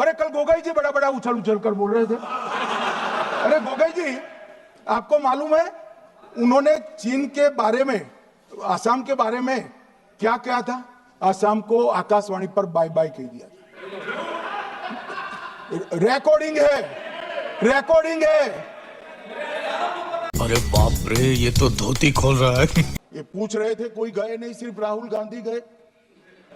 अरे कल गोगोई जी बड़ा बड़ा उछल उछल कर बोल रहे थे। अरे गोगोई जी, आपको मालूम है उन्होंने चीन के बारे में, आसाम के बारे में क्या कहा था? आसाम को आकाशवाणी पर बाय बाय कह दिया था। रिकॉर्डिंग है, रिकॉर्डिंग है। अरे बाप रे, ये तो धोती खोल रहा है। ये पूछ रहे थे, कोई गए नहीं, सिर्फ राहुल गांधी गए।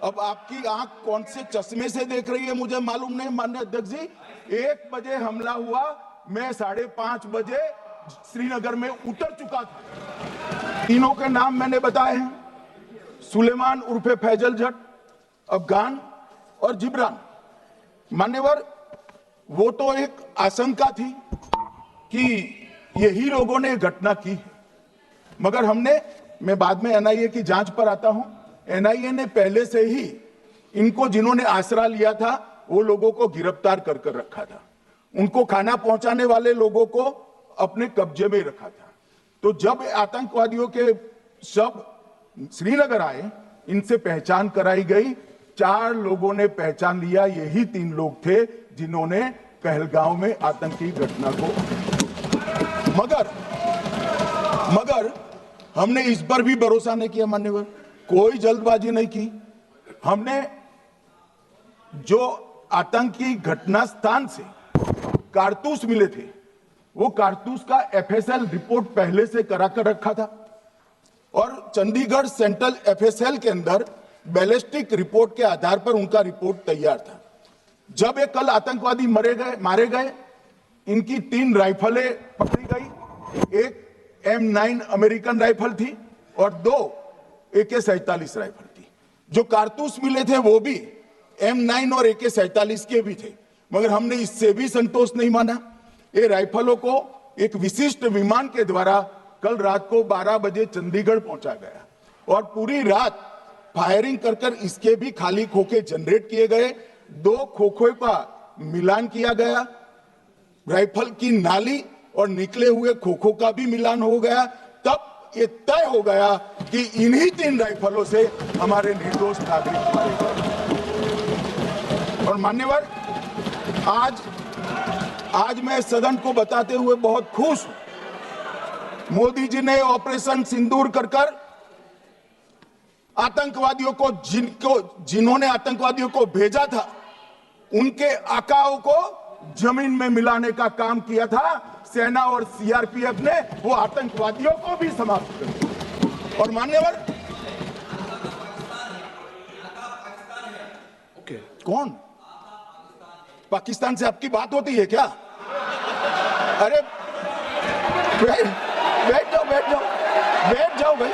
अब आपकी आंख कौन से चश्मे से देख रही है मुझे मालूम नहीं माननीय अध्यक्ष जी। 1 बजे हमला हुआ, मैं 5:30 बजे श्रीनगर में उतर चुका था। तीनों के नाम मैंने बताए हैं, सुलेमान उर्फे फैजल जट, अफगान और जिब्रान। मान्यवर, वो तो एक आशंका थी कि यही लोगों ने घटना की, मगर मैं बाद में एनआईए की जांच पर आता हूं। एनआईए ने पहले से ही इनको, जिन्होंने आसरा लिया था, वो लोगों को गिरफ्तार कर रखा था। उनको खाना पहुंचाने वाले लोगों को अपने कब्जे में रखा था। तो जब आतंकवादियों के शव श्रीनगर आए, इनसे पहचान कराई गई। 4 लोगों ने पहचान लिया, यही 3 लोग थे जिन्होंने पहलगांव में आतंकी घटना को। मगर हमने इस पर भी भरोसा नहीं किया मान्यवर, कोई जल्दबाजी नहीं की। हमने जो आतंकी घटना स्थान से कारतूस मिले थे, वो कारतूस का एफएसएल रिपोर्ट पहले से करा कर रखा था और चंडीगढ़ सेंट्रल एफएसएल के अंदर बैलिस्टिक रिपोर्ट के आधार पर उनका रिपोर्ट तैयार था। जब ये कल आतंकवादी मारे गए, इनकी 3 राइफलें पकड़ी गई। एक M9 अमेरिकन राइफल थी और 2 AK-47 राइफल थी। जो कारतूस मिले थे वो भी M9 और AK-47 के भी थे, मगर हमने इससे भी संतोष नहीं माना। ये राइफलों को एक विशिष्ट विमान के द्वारा कल रात को 12 बजे चंडीगढ़ पहुंचा गया और पूरी रात फायरिंग कर इसके भी खाली खोखे जनरेट किए गए। 2 खोखों का मिलान किया गया, राइफल की नाली और निकले हुए खोखों का भी मिलान हो गया। तब ये तय हो गया कि इन्हीं 3 राइफलों से हमारे निर्दोष नागरिक मारे गए। और मान्यवर, आज मैं सदन को बताते हुए बहुत खुश हूं, मोदी जी ने ऑपरेशन सिंदूर कर आतंकवादियों को, जिन्होंने आतंकवादियों को भेजा था, उनके आकाओं को जमीन में मिलाने का काम किया था। सेना और सीआरपीएफ ने वो आतंकवादियों को भी समाप्त कर दिया। और मान्यवर, कौन पाकिस्तान से आपकी बात होती है क्या? अरे बैठ जाओ भाई।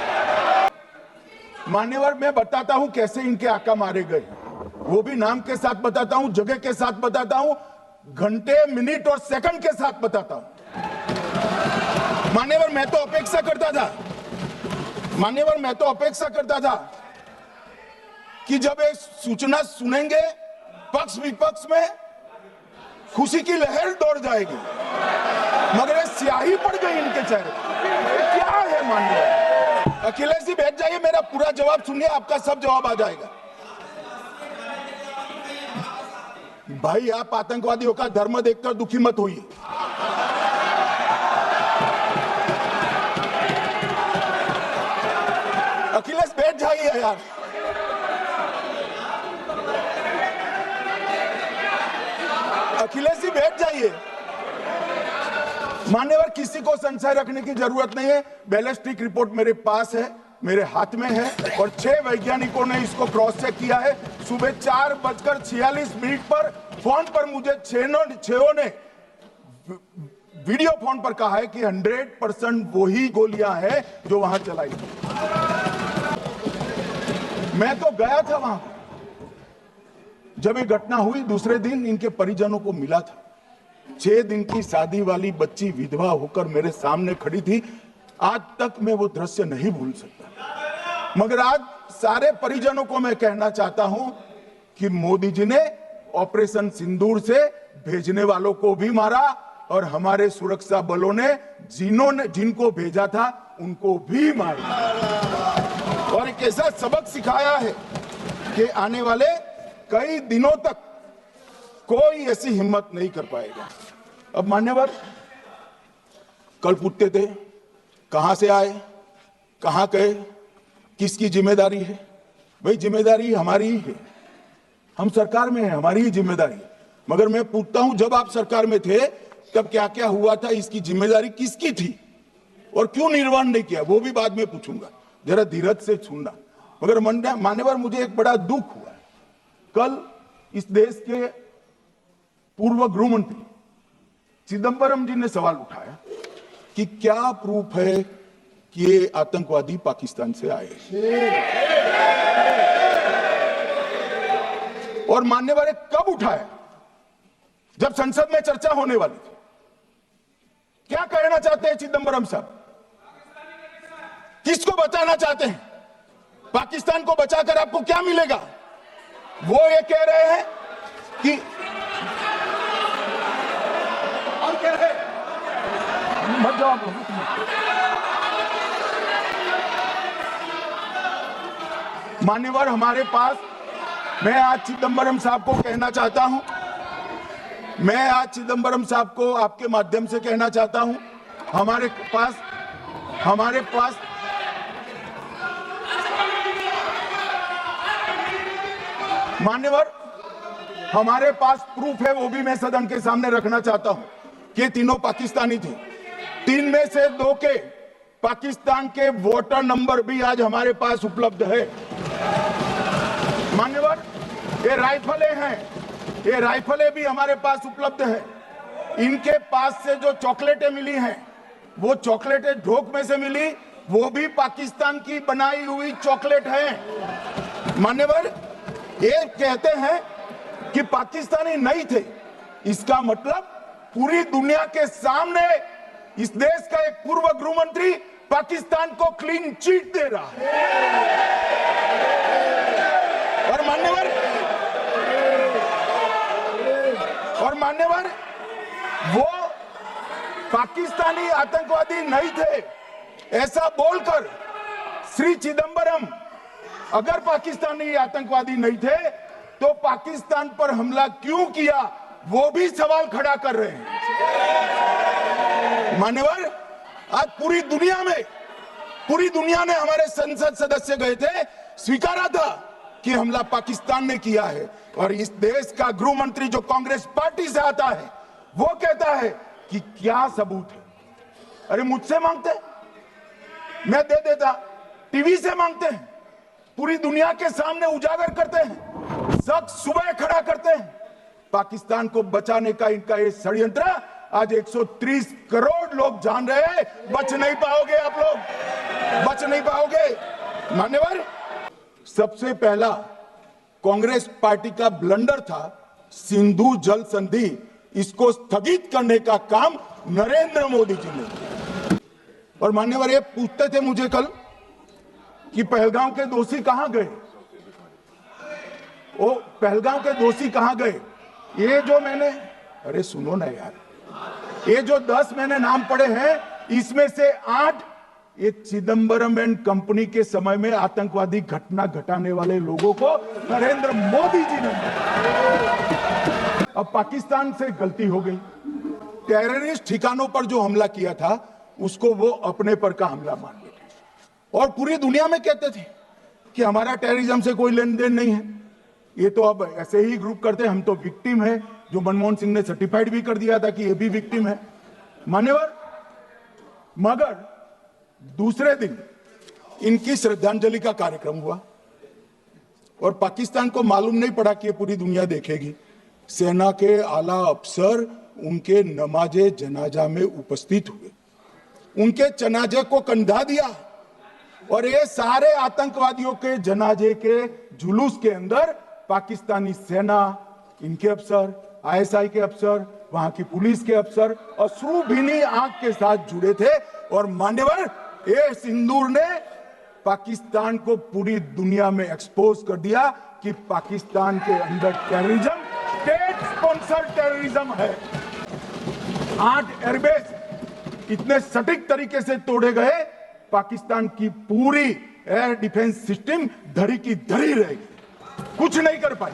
मान्यवर, मैं बताता हूं कैसे इनके आका मारे गए, वो भी नाम के साथ बताता हूं, जगह के साथ बताता हूं, घंटे, मिनट और सेकंड के साथ बताता हूं। मान्यवर, मैं तो अपेक्षा करता था कि जब ये सूचना सुनेंगे, पक्ष विपक्ष में खुशी की लहर दौड़ जाएगी, मगर ये स्याही पड़ गई इनके चेहरे। क्या है मान्यवर? अखिलेश जी बैठ जाइए, मेरा पूरा जवाब सुनिए, आपका सब जवाब आ जाएगा। भाई, आप आतंकवादियों का धर्म देखकर दुखी मत होइए। अखिलेश बैठ जाइए यार। अखिलेश जी बैठ जाइए। मान्यवर, किसी को संशय रखने की जरूरत नहीं है। बैलिस्टिक रिपोर्ट मेरे पास है, मेरे हाथ में है और 6 वैज्ञानिकों ने इसको क्रॉस चेक किया है। सुबह 4:46 पर फोन पर मुझे 6 ने वीडियो फोन पर कहा है कि 100% वही गोलियां हैं जो वहां चलाई। मैं तो गया था वहां जब ये घटना हुई। दूसरे दिन इनके परिजनों को मिला था। 6 दिन की शादी वाली बच्ची विधवा होकर मेरे सामने खड़ी थी। आज तक मैं वो दृश्य नहीं भूल सकता। मगर आज सारे परिजनों को मैं कहना चाहता हूं कि मोदी जी ने ऑपरेशन सिंदूर से भेजने वालों को भी मारा और हमारे सुरक्षा बलों ने जिनको भेजा था उनको भी मारा और एक ऐसा सबक सिखाया है कि आने वाले कई दिनों तक कोई ऐसी हिम्मत नहीं कर पाएगा। अब मान्यवर, कल पूछते थे कहां से आए, कहां गए, किसकी जिम्मेदारी है। भाई जिम्मेदारी हमारी ही है, हम सरकार में हैं, हमारी ही जिम्मेदारी है। मगर मैं पूछता हूं, जब आप सरकार में थे तब क्या क्या हुआ था, इसकी जिम्मेदारी किसकी थी और क्यों निर्वहन नहीं किया, वो भी बाद में पूछूंगा, जरा धीरज से सुनना। मगर मान्यवर, मुझे एक बड़ा दुख हुआ है। कल इस देश के पूर्व गृह मंत्री चिदंबरम जी ने सवाल उठाया कि क्या प्रूफ है कि ये आतंकवादी पाकिस्तान से आए, और मान्यवर कब उठाया, जब संसद में चर्चा होने वाली थी। क्या कहना चाहते हैं चिदंबरम साहब, किसको बचाना चाहते हैं, पाकिस्तान को बचाकर आपको क्या मिलेगा। वो ये कह रहे हैं कि और कह रहे मत जाओ, मान्यवर हमारे पास, मैं आज चिदंबरम साहब को कहना चाहता हूं, मैं आज चिदंबरम साहब को आपके माध्यम से कहना चाहता हूं, हमारे पास मान्यवर, हमारे पास प्रूफ है, वो भी मैं सदन के सामने रखना चाहता हूं कि तीनों पाकिस्तानी थे। 3 में से 2 के पाकिस्तान के वोटर नंबर भी आज हमारे पास उपलब्ध है। मान्यवर, ये राइफलें हैं, ये राइफलें भी हमारे पास उपलब्ध है। इनके पास से जो चॉकलेटें मिली हैं, वो चॉकलेटें ढोक में से मिली, वो भी पाकिस्तान की बनाई हुई चॉकलेट है। मान्यवर, ये कहते हैं कि पाकिस्तानी नहीं थे, इसका मतलब पूरी दुनिया के सामने इस देश का एक पूर्व गृह मंत्री पाकिस्तान को क्लीन चिट दे रहा है। और मान्यवर, वो पाकिस्तानी आतंकवादी नहीं थे ऐसा बोलकर श्री चिदंबरम, अगर पाकिस्तानी आतंकवादी नहीं थे तो पाकिस्तान पर हमला क्यों किया, वो भी सवाल खड़ा कर रहे हैं। मान्यवर, आज पूरी दुनिया ने हमारे संसद सदस्य गए थे, स्वीकारा था कि हमला पाकिस्तान ने किया है, और इस देश का गृह मंत्री जो कांग्रेस पार्टी से आता है, वो कहता है कि क्या सबूत है। अरे मुझसे मांगते, मैं दे देता, टीवी से मांगते हैं, पूरी दुनिया के सामने उजागर करते हैं, सख्त सुबह खड़ा करते हैं। पाकिस्तान को बचाने का इनका ये षड्यंत्र आज 130 करोड़ लोग जान रहे हैं। बच नहीं पाओगे आप लोग, बच नहीं पाओगे। मान्यवर, सबसे पहला कांग्रेस पार्टी का ब्लंडर था सिंधु जल संधि, इसको स्थगित करने का काम नरेंद्र मोदी जी ने किया। और मान्यवर, ये पूछते थे मुझे कल कि पहलगांव के दोषी कहां गए, वो पहलगांव के दोषी कहां गए। ये जो मैंने, अरे सुनो ना यार, ये जो 10 मैंने नाम पढ़े हैं, इसमें से 8 ये चिदंबरम एंड कंपनी के समय में आतंकवादी घटना घटाने वाले लोगों को नरेंद्र मोदी जी ने। अब पाकिस्तान से गलती हो गई, टेररिस्ट ठिकानों पर जो हमला किया था उसको वो अपने पर का हमला मान लिया, और पूरी दुनिया में कहते थे कि हमारा टेररिज्म से कोई लेन देन नहीं है। ये तो अब ऐसे ही ग्रुप करते हैं, हम तो विक्टिम है, जो मनमोहन सिंह ने सर्टिफाइड भी कर दिया था कि ये भी विक्टिम है। मान्यवर, मगर दूसरे दिन इनकी श्रद्धांजलि का कार्यक्रम हुआ, और पाकिस्तान को मालूम नहीं पड़ा कि ये पूरी दुनिया देखेगी। सेना के आला अफसर उनके नमाजे जनाजा में उपस्थित हुए, उनके जनाजे को कंधा दिया, और ये सारे आतंकवादियों के जनाजे के जुलूस के अंदर पाकिस्तानी सेना, इनके अफसर, आईएसआई के अफसर, वहां की पुलिस के अफसर अश्रुभीनी आंख के साथ जुड़े थे। और मान्यवर, ये सिंदूर ने पाकिस्तान को पूरी दुनिया में एक्सपोज कर दिया कि पाकिस्तान के अंदर टेररिज्म, स्टेट स्पॉन्सर टेररिज्म है। 8 एयरबेस इतने सटीक तरीके से तोड़े गए, पाकिस्तान की पूरी एयर डिफेंस सिस्टम धरी की धरी रहेगी, कुछ नहीं कर पाई।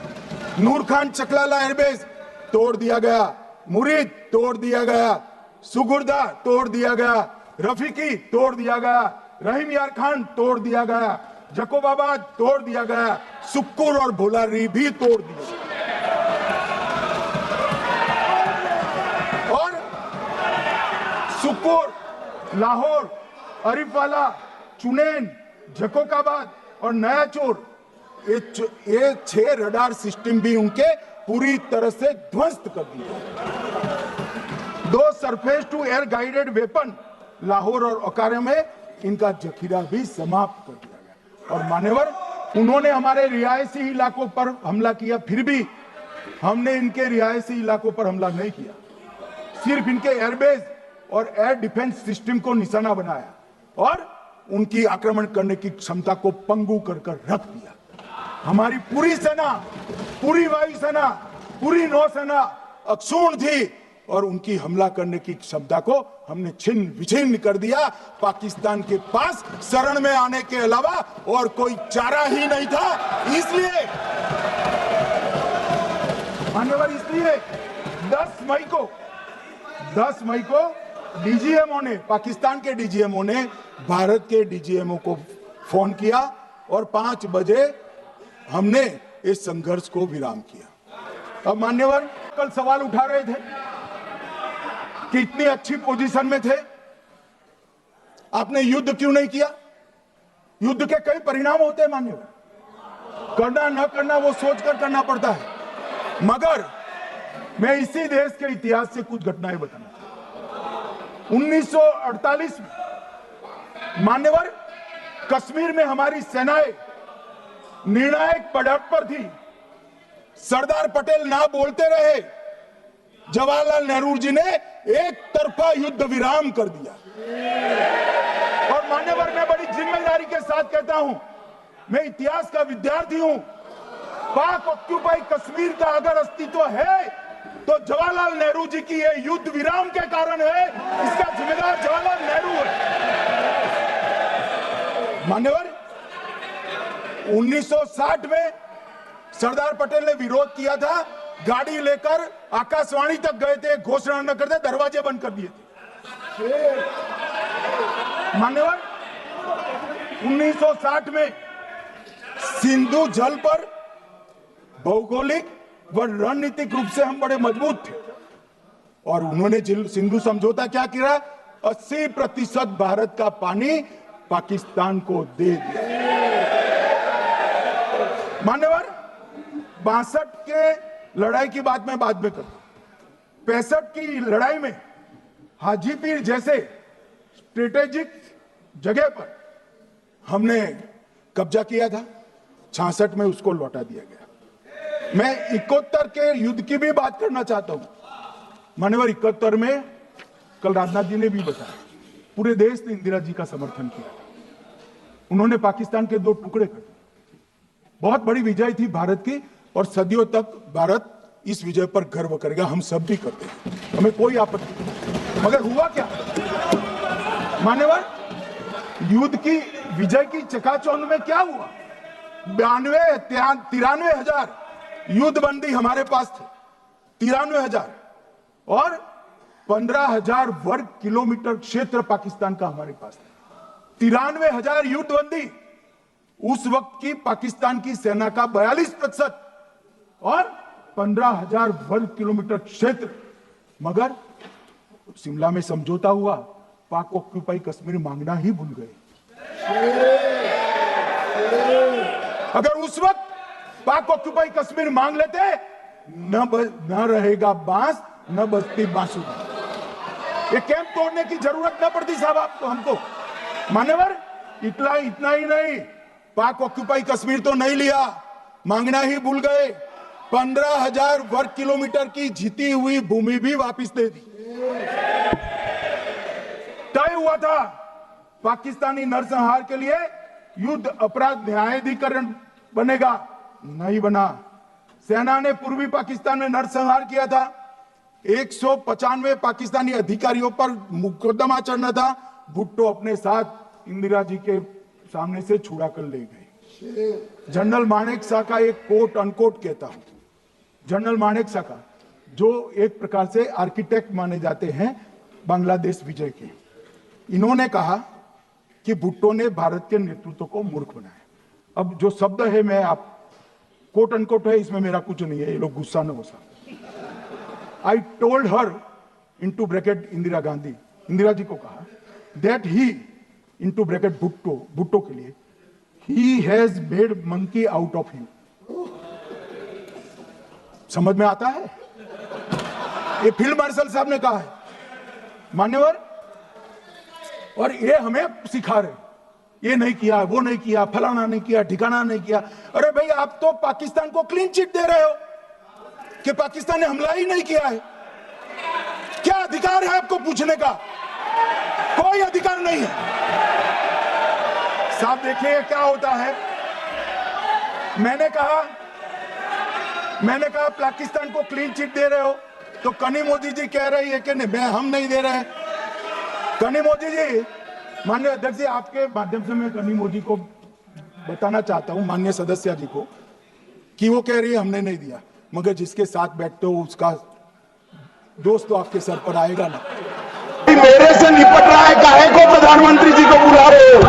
नूर खान चकलाला एयरबेस तोड़ दिया गया, मुरीद तोड़ दिया गया, सुगुर्दा तोड़ दिया गया, रफीकी तोड़ दिया गया, रहीम यार खान तोड़ दिया गया, जकोबाबाद तोड़ दिया गया, सुक्कुर और भोलारी भी तोड़ दिया और सुक्कुर, लाहौर, अरिफवाला, चुनेन, जकोकाबाद और नया चोर, ये 6 रडार सिस्टम भी उनके पूरी तरह से ध्वस्त कर दिए। 2 surface to air guided weapon Lahore और अकारे में इनका जखीरा भी समाप्त कर दिया गया। और मान्यवर, उन्होंने हमारे रिहायशी इलाकों पर हमला किया, फिर भी हमने इनके रिहायशी इलाकों पर हमला नहीं किया, सिर्फ इनके एयरबेस और एयर डिफेंस सिस्टम को निशाना बनाया और उनकी आक्रमण करने की क्षमता को पंगु कर रख दिया। हमारी पूरी सेना, पूरी वायुसेना, पूरी नौसेना अक्षुण्ण थी और उनकी हमला करने की क्षमता को हमने छिन्न विछिन्न कर दिया। पाकिस्तान के पास शरण में आने के अलावा और कोई चारा ही नहीं था। इसलिए मान्यवर, इसलिए 10 मई को डीजीएमओ ने, पाकिस्तान के डीजीएमओ ने भारत के डीजीएमओ को फोन किया और 5 बजे हमने इस संघर्ष को विराम किया। अब मान्यवर, कल सवाल उठा रहे थे कि इतनी अच्छी पोजीशन में थे, आपने युद्ध क्यों नहीं किया? युद्ध के कई परिणाम होते हैं मान्यवर, करना न करना वो सोचकर करना पड़ता है। मगर मैं इसी देश के इतिहास से कुछ घटनाएं बताना चाहता हूं। 1948 में मान्यवर, कश्मीर में हमारी सेनाएं निर्णायक पड़ाव पर थी। सरदार पटेल ना बोलते रहे, जवाहरलाल नेहरू जी ने एक तरफा युद्ध विराम कर दिया। और मान्यवर, मैं बड़ी जिम्मेदारी के साथ कहता हूं, मैं इतिहास का विद्यार्थी हूं, पाक ऑक्यूपाई कश्मीर का अगर अस्तित्व है तो जवाहरलाल नेहरू जी की ये युद्ध विराम के कारण है। इसका जिम्मेदार जवाहरलाल नेहरू है। मान्यवर, 1960 में सरदार पटेल ने विरोध किया था, गाड़ी लेकर आकाशवाणी तक गए थे, घोषणा न करते दरवाजे बंद कर दिए थे। मान्यवर, 1960 में सिंधु जल पर भौगोलिक व रणनीतिक रूप से हम बड़े मजबूत थे और उन्होंने सिंधु समझौता क्या किया? 80% भारत का पानी पाकिस्तान को दे दिया। मान्यवर, 62 के लड़ाई की बात मैं बाद में करता हूं। 65 की लड़ाई में हाजीपीर जैसे स्ट्रेटेजिक जगह पर हमने कब्जा किया था, 66 में उसको लौटा दिया गया। मैं 71 के युद्ध की भी बात करना चाहता हूं। मान्यवर, 71 में कल राजनाथ जी ने भी बताया, पूरे देश ने इंदिरा जी का समर्थन किया। उन्होंने पाकिस्तान के 2 टुकड़े कर दिए। बहुत बड़ी विजय थी भारत की और सदियों तक भारत इस विजय पर गर्व करेगा। हम सब भी करते हैं, हमें कोई आपत्ति नहीं। मगर हुआ क्या मान्यवर? युद्ध की विजय की चकाचौंध में क्या हुआ? 93 हजार युद्धबंदी हमारे पास थे, 93,000 और 15,000 वर्ग किलोमीटर क्षेत्र पाकिस्तान का हमारे पास था। 93,000 युद्धबंदी उस वक्त की पाकिस्तान की सेना का 42% और 15,000 वर्ग किलोमीटर क्षेत्र। मगर शिमला में समझौता हुआ, पाक ऑक्यूपाई कश्मीर मांगना ही भूल गए। अगर उस वक्त पाक ऑक्यूपाई कश्मीर मांग लेते, न रहेगा बांस न बजती बांसुरी। ये कैंप तोड़ने की जरूरत न पड़ती साहब आपको, हमको। मान्यवर, इतना ही नहीं, पाक ऑक्यूपाई कश्मीर तो नहीं लिया, मांगना ही भूल गए। 15,000 वर्ग किलोमीटर की जीती हुई भूमि भी वापस दे दी। तय हुआ था पाकिस्तानी नरसंहार के लिए युद्ध अपराध न्यायाधिकरण बनेगा, नहीं बना। सेना ने पूर्वी पाकिस्तान में नरसंहार किया था। 195 पाकिस्तानी अधिकारियों पर मुकदमा चढ़ना था। भुट्टो अपने साथ इंदिरा जी के सामने से छुड़ा कर ले गए। जनरल मानेक शॉ का एक कोट अनकोट कहता हूं, जनरल मानेक शॉ का, जो एक प्रकार से आर्किटेक्ट माने जाते हैं बांग्लादेश विजय के, इन्होंने कहा कि भुट्टो ने भारत के नेतृत्व को मूर्ख बनाया। अब जो शब्द है मैं आप कोट अनकोट है, इसमें मेरा कुछ नहीं है, ये लोग गुस्सा न हो सकते। I told her into bracket Indira Gandhi, Indira ji को कहा that he into bracket Bhutto के लिए he has made monkey out of you. समझ में आता है? ये फील्ड मार्शल साहब ने कहा है मान्यवर, और ये हमें सिखा रहे, ये नहीं किया, वो नहीं किया, फलाना नहीं किया, ठिकाना नहीं किया। अरे भाई, आप तो पाकिस्तान को क्लीन चिट दे रहे हो कि पाकिस्तान ने हमला ही नहीं किया है। क्या अधिकार है आपको पूछने का? कोई अधिकार नहीं है साहब। देखिए क्या होता है, मैंने कहा पाकिस्तान को क्लीन चिट दे रहे हो, तो कनी मोदी जी कह रही है कि नहीं, हम नहीं दे रहे हैं। कनी मोदी जी, माननीय अध्यक्ष जी, आपके माध्यम से मैं कनी मोदी को बताना चाहता हूं, माननीय सदस्य जी को, कि वो कह रही है हमने नहीं दिया, मगर जिसके साथ बैठते हो उसका दोस्त तो आपके सर पर आएगा ना। मेरे से निपट रहा है, काहे को प्रधानमंत्री जी को बुला रहे हो?